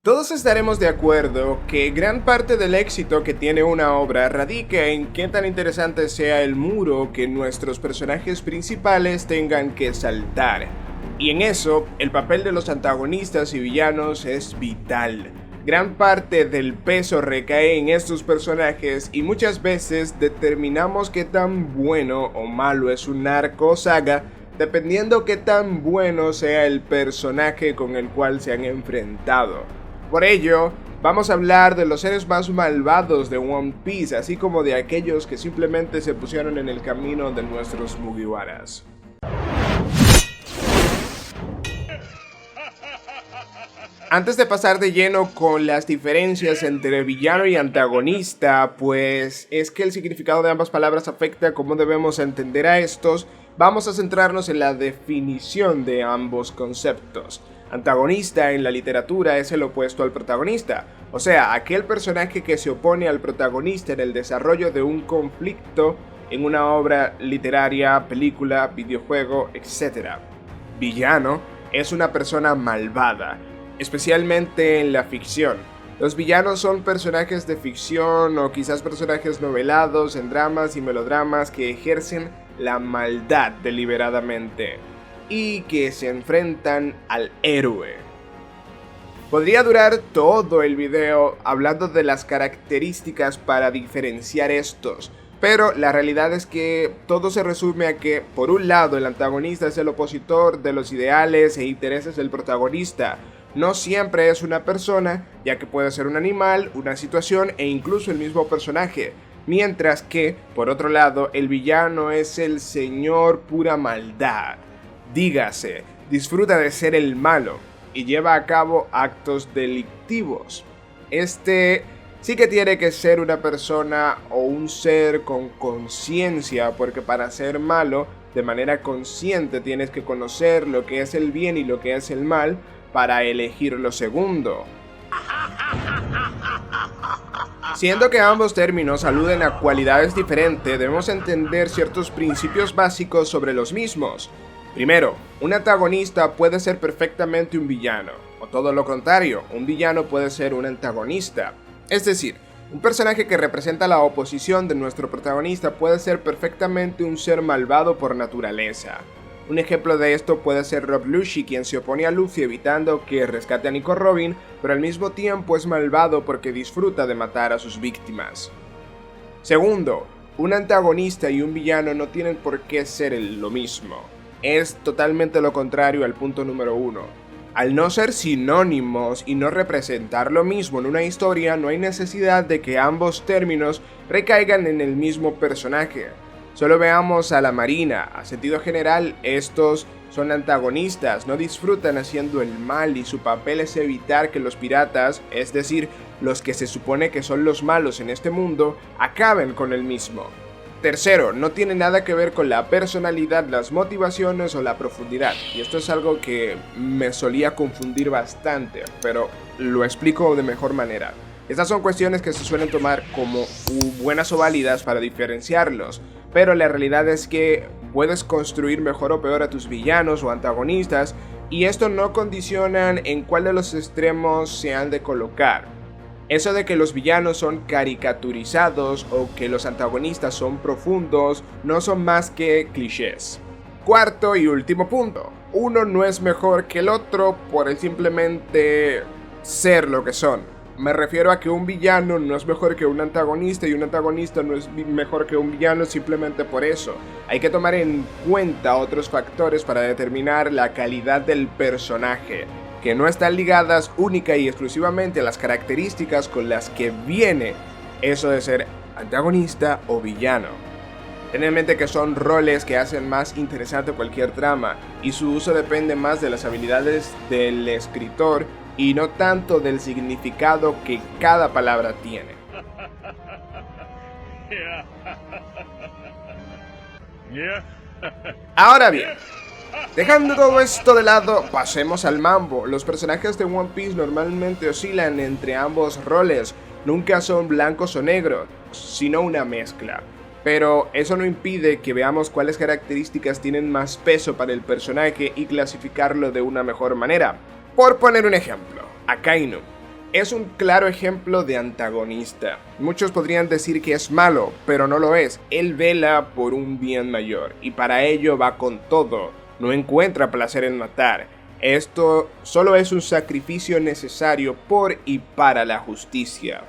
Todos estaremos de acuerdo que gran parte del éxito que tiene una obra radica en qué tan interesante sea el muro que nuestros personajes principales tengan que saltar. Y en eso, el papel de los antagonistas y villanos es vital. Gran parte del peso recae en estos personajes y muchas veces determinamos qué tan bueno o malo es un arco o saga dependiendo qué tan bueno sea el personaje con el cual se han enfrentado. Por ello, vamos a hablar de los seres más malvados de One Piece, así como de aquellos que simplemente se pusieron en el camino de nuestros Mugiwaras. Antes de pasar de lleno con las diferencias entre villano y antagonista, pues es que el significado de ambas palabras afecta cómo debemos entender a estos, vamos a centrarnos en la definición de ambos conceptos. Antagonista en la literatura es el opuesto al protagonista, o sea, aquel personaje que se opone al protagonista en el desarrollo de un conflicto en una obra literaria, película, videojuego, etc. Villano es una persona malvada, especialmente en la ficción. Los villanos son personajes de ficción o quizás personajes novelados en dramas y melodramas que ejercen la maldad deliberadamente y que se enfrentan al héroe. Podría durar todo el video hablando de las características para diferenciar estos, pero la realidad es que todo se resume a que, por un lado, el antagonista es el opositor de los ideales e intereses del protagonista. No siempre es una persona, ya que puede ser un animal, una situación e incluso el mismo personaje. Mientras que, por otro lado, el villano es el señor pura maldad. Dígase, disfruta de ser el malo y lleva a cabo actos delictivos. Este sí que tiene que ser una persona o un ser con conciencia, porque para ser malo de manera consciente tienes que conocer lo que es el bien y lo que es el mal para elegir lo segundo. Siendo que ambos términos aluden a cualidades diferentes, debemos entender ciertos principios básicos sobre los mismos. Primero, un antagonista puede ser perfectamente un villano, o todo lo contrario, un villano puede ser un antagonista. Es decir, un personaje que representa la oposición de nuestro protagonista puede ser perfectamente un ser malvado por naturaleza. Un ejemplo de esto puede ser Rob Lucci, quien se opone a Luffy evitando que rescate a Nico Robin, pero al mismo tiempo es malvado porque disfruta de matar a sus víctimas. Segundo, un antagonista y un villano no tienen por qué ser lo mismo. Es totalmente lo contrario al punto número 1. Al no ser sinónimos y no representar lo mismo en una historia, no hay necesidad de que ambos términos recaigan en el mismo personaje. Solo veamos a la Marina. A sentido general, estos son antagonistas, no disfrutan haciendo el mal y su papel es evitar que los piratas, es decir, los que se supone que son los malos en este mundo, acaben con el mismo. Tercero, no tiene nada que ver con la personalidad, las motivaciones o la profundidad. Y esto es algo que me solía confundir bastante, pero lo explico de mejor manera. Estas son cuestiones que se suelen tomar como buenas o válidas para diferenciarlos, pero la realidad es que puedes construir mejor o peor a tus villanos o antagonistas, y esto no condicionan en cuál de los extremos se han de colocar. Eso de que los villanos son caricaturizados o que los antagonistas son profundos no son más que clichés. Cuarto y último punto. Uno no es mejor que el otro por el simplemente ser lo que son. Me refiero a que un villano no es mejor que un antagonista y un antagonista no es mejor que un villano simplemente por eso. Hay que tomar en cuenta otros factores para determinar la calidad del personaje, que no están ligadas única y exclusivamente a las características con las que viene eso de ser antagonista o villano. Ten en mente que son roles que hacen más interesante cualquier trama y su uso depende más de las habilidades del escritor y no tanto del significado que cada palabra tiene. Ahora bien, dejando todo esto de lado, pasemos al mambo. Los personajes de One Piece normalmente oscilan entre ambos roles, nunca son blancos o negros, sino una mezcla. Pero eso no impide que veamos cuáles características tienen más peso para el personaje y clasificarlo de una mejor manera. Por poner un ejemplo, Akainu. es un claro ejemplo de antagonista. Muchos podrían decir que es malo, pero no lo es. Él vela por un bien mayor y para ello va con todo. No encuentra placer en matar. Esto solo es un sacrificio necesario por y para la justicia.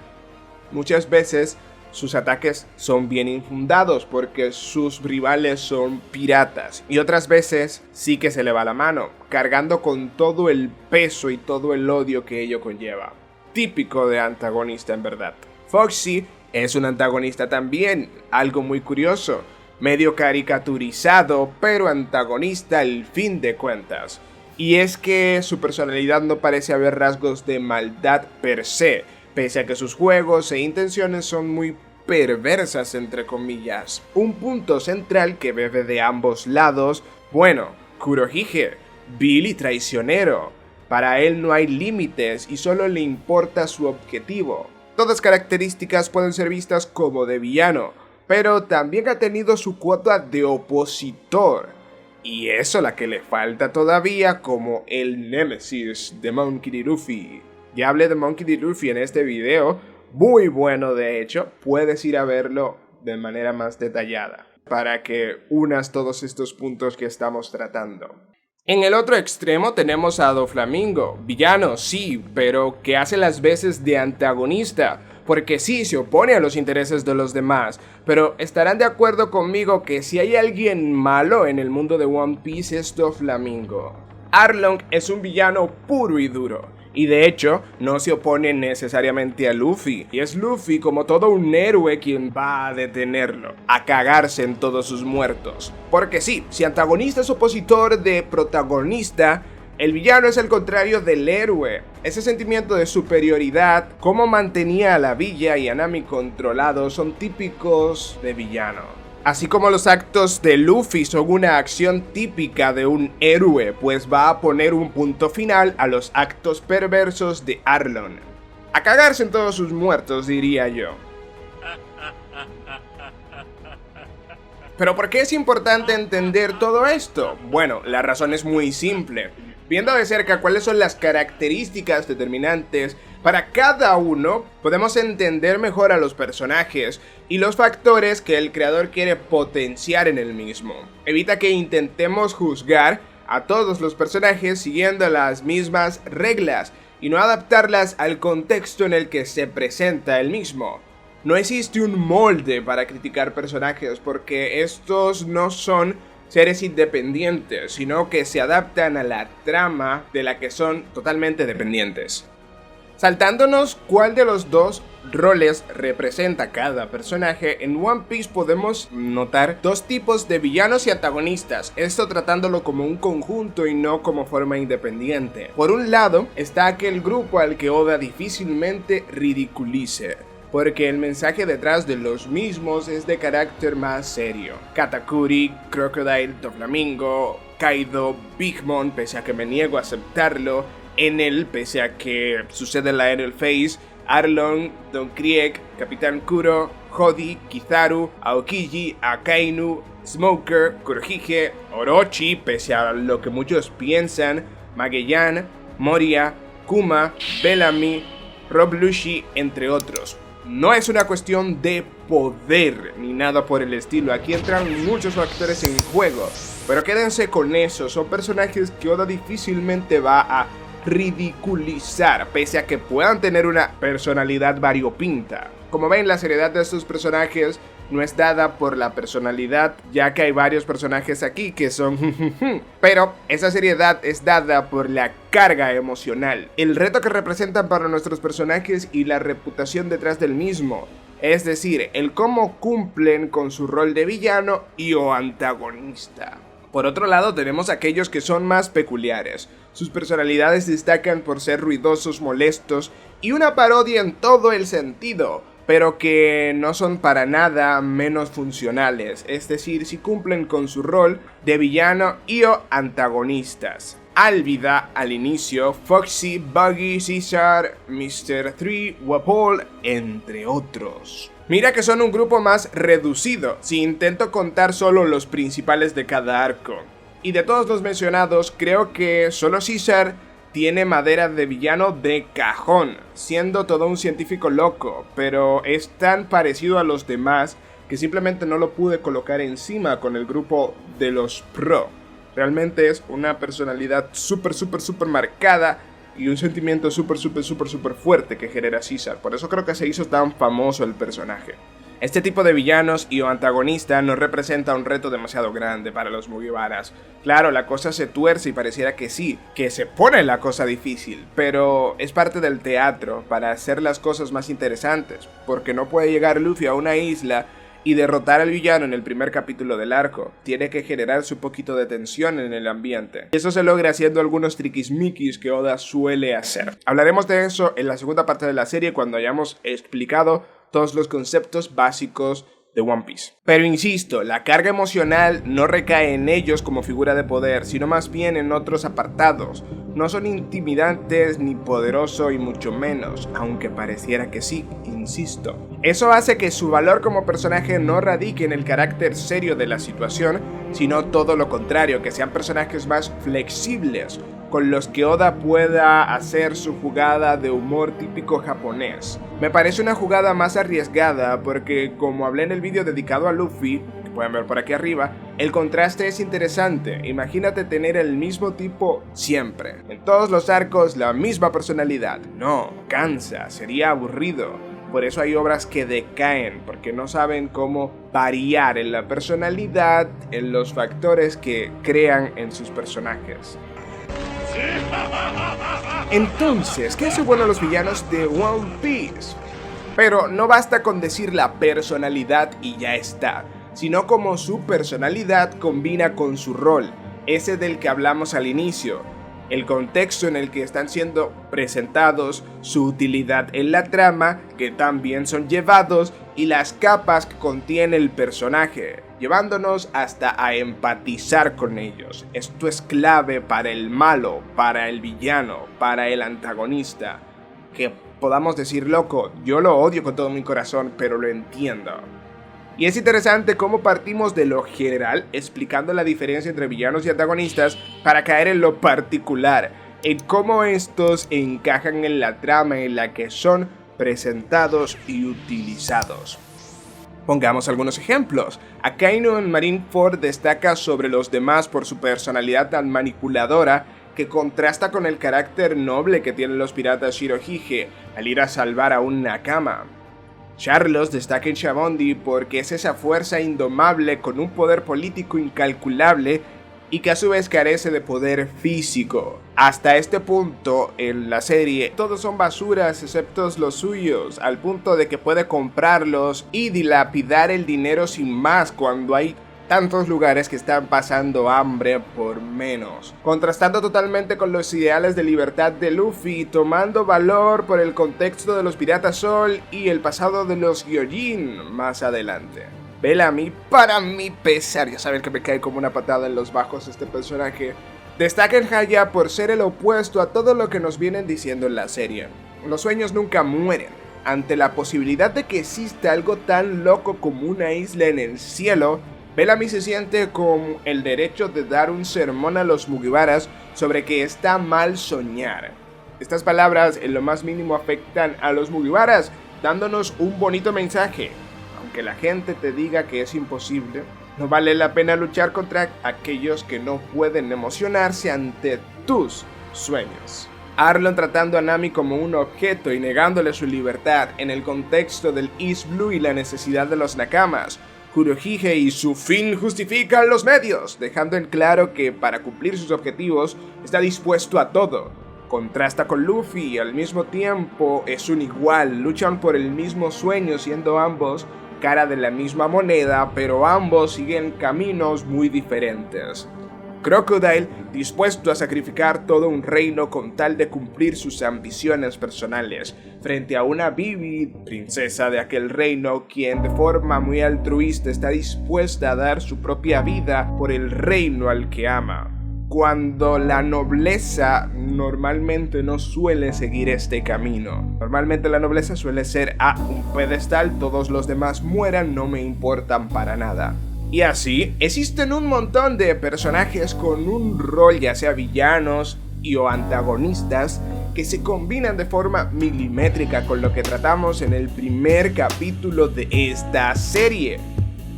Muchas veces sus ataques son bien infundados porque sus rivales son piratas y otras veces sí que se le va la mano, cargando con todo el peso y todo el odio que ello conlleva. Típico de antagonista en verdad. Foxy es un antagonista también, algo muy curioso, medio caricaturizado pero antagonista al fin de cuentas. Y es que su personalidad no parece haber rasgos de maldad per se, pese a que sus juegos e intenciones son muy perversas entre comillas. Un punto central que bebe de ambos lados, bueno, Kurohige, vil y traicionero. Para él no hay límites y solo le importa su objetivo. Todas características pueden ser vistas como de villano, pero también ha tenido su cuota de opositor. Y eso la que le falta todavía como el némesis de Monkey D. Luffy. Ya hablé de Monkey D. Luffy en este video, muy bueno de hecho, puedes ir a verlo de manera más detallada para que unas todos estos puntos que estamos tratando. En el otro extremo tenemos a Doflamingo, villano sí, pero que hace las veces de antagonista, porque sí se opone a los intereses de los demás, pero estarán de acuerdo conmigo que si hay alguien malo en el mundo de One Piece es Doflamingo. Arlong es un villano puro y duro. Y de hecho, no se opone necesariamente a Luffy, y es Luffy como todo un héroe quien va a detenerlo, a cagarse en todos sus muertos. Porque sí, si antagonista es opositor de protagonista, el villano es el contrario del héroe. Ese sentimiento de superioridad, cómo mantenía a la villa y a Nami controlados, son típicos de villano. Así como los actos de Luffy son una acción típica de un héroe, pues va a poner un punto final a los actos perversos de Arlong. A cagarse en todos sus muertos, diría yo. ¿Pero por qué es importante entender todo esto? Bueno, la razón es muy simple. Viendo de cerca cuáles son las características determinantes para cada uno, podemos entender mejor a los personajes y los factores que el creador quiere potenciar en el mismo. Evita que intentemos juzgar a todos los personajes siguiendo las mismas reglas y no adaptarlas al contexto en el que se presenta el mismo. No existe un molde para criticar personajes porque estos no son seres independientes, sino que se adaptan a la trama de la que son totalmente dependientes. Saltándonos cuál de los dos roles representa cada personaje, en One Piece podemos notar dos tipos de villanos y antagonistas, esto tratándolo como un conjunto y no como forma independiente. Por un lado está aquel grupo al que Oda difícilmente ridiculice, porque el mensaje detrás de los mismos es de carácter más serio. Katakuri, Crocodile, Doflamingo, Kaido, Big Mom, pese a que me niego a aceptarlo, Enel, pese a que sucede en la Enel Phase, Arlong, Don Krieg, Capitán Kuro, Hody, Kizaru, Aokiji, Akainu, Smoker, Kurohige, Orochi, pese a lo que muchos piensan, Magellan, Moria, Kuma, Bellamy, Rob Lucci, entre otros. No es una cuestión de poder ni nada por el estilo, aquí entran muchos factores en juego, pero quédense con eso, son personajes que Oda difícilmente va a ridiculizar, pese a que puedan tener una personalidad variopinta. Como ven, la seriedad de estos personajes no es dada por la personalidad, ya que hay varios personajes aquí que son pero esa seriedad es dada por la carga emocional, el reto que representan para nuestros personajes y la reputación detrás del mismo, es decir, el cómo cumplen con su rol de villano y o antagonista. Por otro lado tenemos aquellos que son más peculiares, sus personalidades destacan por ser ruidosos, molestos y una parodia en todo el sentido, pero que no son para nada menos funcionales, es decir, si cumplen con su rol de villano y o antagonistas. Alvida al inicio, Foxy, Buggy, Caesar, Mr. 3, Wapol, entre otros. Mira que son un grupo más reducido, si intento contar solo los principales de cada arco. Y de todos los mencionados, creo que solo Caesar tiene madera de villano de cajón, siendo todo un científico loco, pero es tan parecido a los demás que simplemente no lo pude colocar encima con el grupo de los pro. Realmente es una personalidad súper marcada y un sentimiento súper fuerte que genera Caesar. Por eso creo que se hizo tan famoso el personaje. Este tipo de villanos y o antagonista nos representa un reto demasiado grande para los Mugiwaras. Claro, la cosa se tuerce y pareciera que sí, que se pone la cosa difícil, pero es parte del teatro para hacer las cosas más interesantes, porque no puede llegar Luffy a una isla y derrotar al villano en el primer capítulo del arco. Tiene que generarse un poquito de tensión en el ambiente. Y eso se logra haciendo algunos triquismiquis que Oda suele hacer. Hablaremos de eso en la segunda parte de la serie cuando hayamos explicado todos los conceptos básicos de One Piece. Pero insisto, la carga emocional no recae en ellos como figura de poder, sino más bien en otros apartados. No son intimidantes ni poderosos y mucho menos, aunque pareciera que sí, insisto. Eso hace que su valor como personaje no radique en el carácter serio de la situación, sino todo lo contrario, que sean personajes más flexibles, con los que Oda pueda hacer su jugada de humor típico japonés. Me parece una jugada más arriesgada porque, como hablé en el vídeo dedicado a Luffy, que pueden ver por aquí arriba, el contraste es interesante. Imagínate tener el mismo tipo siempre, en todos los arcos la misma personalidad. No, cansa, sería aburrido. Por eso hay obras que decaen, porque no saben cómo variar en la personalidad, en los factores que crean en sus personajes. Entonces, ¿qué hace bueno a los villanos de One Piece? Pero no basta con decir la personalidad y ya está, sino como su personalidad combina con su rol, ese del que hablamos al inicio, el contexto en el que están siendo presentados, su utilidad en la trama, que también son llevados, y las capas que contiene el personaje, llevándonos hasta a empatizar con ellos. Esto es clave para el malo, para el villano, para el antagonista. Que podamos decir, loco, yo lo odio con todo mi corazón, pero lo entiendo. Y es interesante cómo partimos de lo general, explicando la diferencia entre villanos y antagonistas, para caer en lo particular, en cómo estos encajan en la trama en la que son presentados y utilizados. Pongamos algunos ejemplos. Akainu en Marineford destaca sobre los demás por su personalidad tan manipuladora que contrasta con el carácter noble que tienen los piratas Shirohige al ir a salvar a un Nakama. Charlos destaca en Shabondi porque es esa fuerza indomable con un poder político incalculable y que a su vez carece de poder físico. Hasta este punto en la serie todos son basuras excepto los suyos, al punto de que puede comprarlos y dilapidar el dinero sin más cuando hay tantos lugares que están pasando hambre por menos, contrastando totalmente con los ideales de libertad de Luffy, tomando valor por el contexto de los Piratas Sol y el pasado de los Gyojin más adelante. Bellamy, para mi pesar, ya saben que me cae como una patada en los bajos este personaje, destaca en Haya por ser el opuesto a todo lo que nos vienen diciendo en la serie. Los sueños nunca mueren. Ante la posibilidad de que exista algo tan loco como una isla en el cielo, Bellamy se siente con el derecho de dar un sermón a los Mugiwaras sobre que está mal soñar. Estas palabras en lo más mínimo afectan a los Mugiwaras, dándonos un bonito mensaje. Aunque la gente te diga que es imposible, no vale la pena luchar contra aquellos que no pueden emocionarse ante tus sueños. Arlong tratando a Nami como un objeto y negándole su libertad en el contexto del East Blue y la necesidad de los Nakamas. Kurohige y su fin justifican los medios, dejando en claro que para cumplir sus objetivos está dispuesto a todo. Contrasta con Luffy y al mismo tiempo es un igual, luchan por el mismo sueño siendo ambos cara de la misma moneda, pero ambos siguen caminos muy diferentes. Crocodile dispuesto a sacrificar todo un reino con tal de cumplir sus ambiciones personales, frente a una Vivi, princesa de aquel reino, quien de forma muy altruista está dispuesta a dar su propia vida por el reino al que ama. Cuando la nobleza normalmente no suele seguir este camino. Normalmente la nobleza suele ser un pedestal, todos los demás mueran, no me importan para nada. Y así, existen un montón de personajes con un rol, ya sea villanos, y o antagonistas que se combinan de forma milimétrica con lo que tratamos en el primer capítulo de esta serie.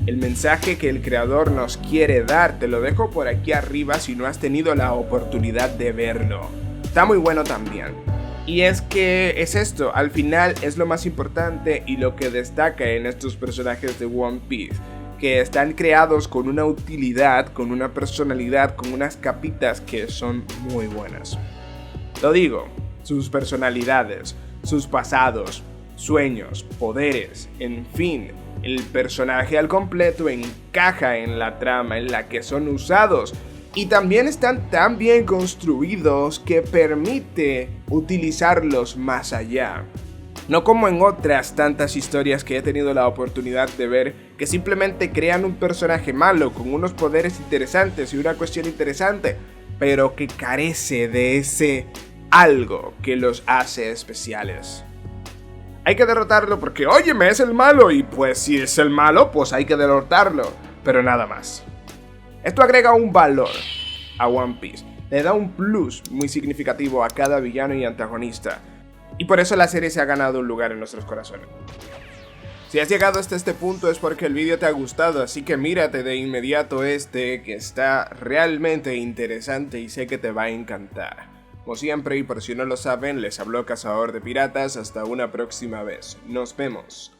El mensaje que el creador nos quiere dar te lo dejo por aquí arriba si no has tenido la oportunidad de verlo. Está muy bueno también. Y es que es esto, al final es lo más importante y lo que destaca en estos personajes de One Piece, que están creados con una utilidad, con una personalidad, con unas capitas que son muy buenas. Lo digo, sus personalidades, sus pasados, sueños, poderes, en fin, el personaje al completo encaja en la trama en la que son usados y también están tan bien construidos que permite utilizarlos más allá. No como en otras tantas historias que he tenido la oportunidad de ver, que simplemente crean un personaje malo con unos poderes interesantes y una cuestión interesante, pero que carece de ese algo que los hace especiales. Hay que derrotarlo porque, óyeme, es el malo, y pues si es el malo, pues hay que derrotarlo, pero nada más. Esto agrega un valor a One Piece, le da un plus muy significativo a cada villano y antagonista, y por eso la serie se ha ganado un lugar en nuestros corazones. Si has llegado hasta este punto es porque el vídeo te ha gustado, así que mírate de inmediato que está realmente interesante y sé que te va a encantar. Como siempre, y por si no lo saben, les habló Cazador de Piratas. Hasta una próxima vez. Nos vemos.